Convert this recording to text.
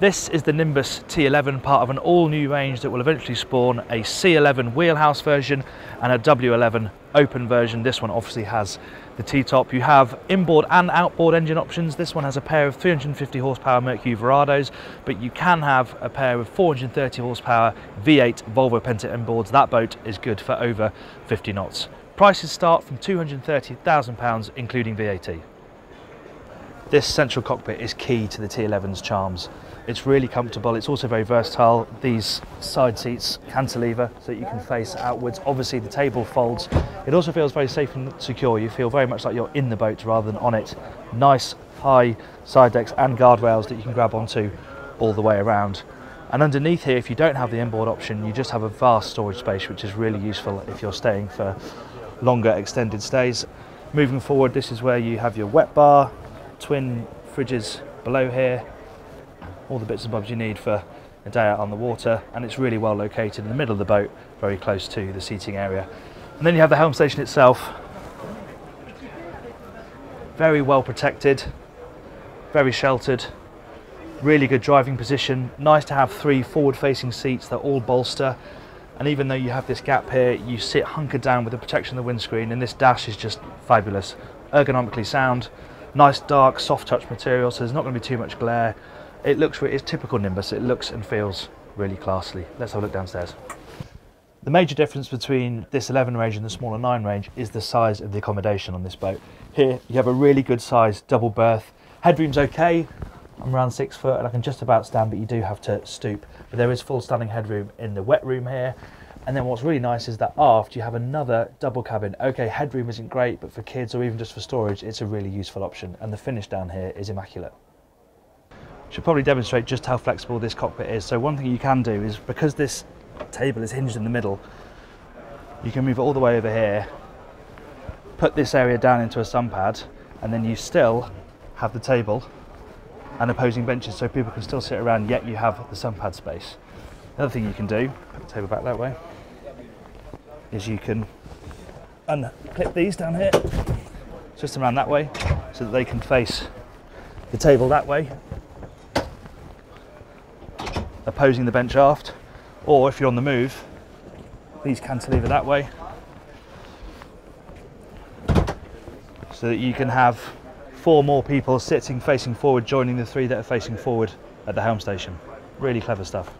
This is the Nimbus T11, part of an all-new range that will eventually spawn a C11 wheelhouse version and a W11 open version. This one obviously has the T-top. You have inboard and outboard engine options. This one has a pair of 350 horsepower Mercury Verados, but you can have a pair of 430 horsepower V8 Volvo Penta inboards. That boat is good for over 50 knots. Prices start from £230,000, including VAT. This central cockpit is key to the T11's charms. It's really comfortable, it's also very versatile. These side seats cantilever so that you can face outwards. Obviously the table folds. It also feels very safe and secure. You feel very much like you're in the boat rather than on it. Nice high side decks and guardrails that you can grab onto all the way around. And underneath here, if you don't have the inboard option, you just have a vast storage space, which is really useful if you're staying for longer extended stays. Moving forward, this is where you have your wet bar, twin fridges below here, all the bits and bobs you need for a day out on the water, and it's really well located in the middle of the boat, very close to the seating area. And then you have the Helm Station itself, very well protected, very sheltered, really good driving position. Nice to have 3 forward-facing seats that all bolster, and even though you have this gap here, you sit hunkered down with the protection of the windscreen, and this dash is just fabulous, ergonomically sound. Nice dark soft touch material, so there's not going to be too much glare. It's typical Nimbus. It looks and feels really classy. Let's have a look downstairs. The major difference between this 11 range and the smaller 9 range is the size of the accommodation on this boat. Here you have a really good size double berth. Headroom's okay. I'm around 6 foot and I can just about stand, but you do have to stoop. But there is full standing headroom in the wet room here. And then what's really nice is that aft you have another double cabin. Okay, headroom isn't great, but for kids or even just for storage, it's a really useful option. And the finish down here is immaculate. Should probably demonstrate just how flexible this cockpit is. So one thing you can do is, because this table is hinged in the middle, you can move it all the way over here, put this area down into a sun pad, and then you still have the table and opposing benches so people can still sit around, yet you have the sun pad space. Another thing you can do, put the table back that way, is you can unclip these down here, twist them around that way so that they can face the table that way, opposing the bench aft. Or if you're on the move, these cantilever that way so that you can have 4 more people sitting facing forward, joining the 3 that are facing forward at the Helm Station. Really clever stuff.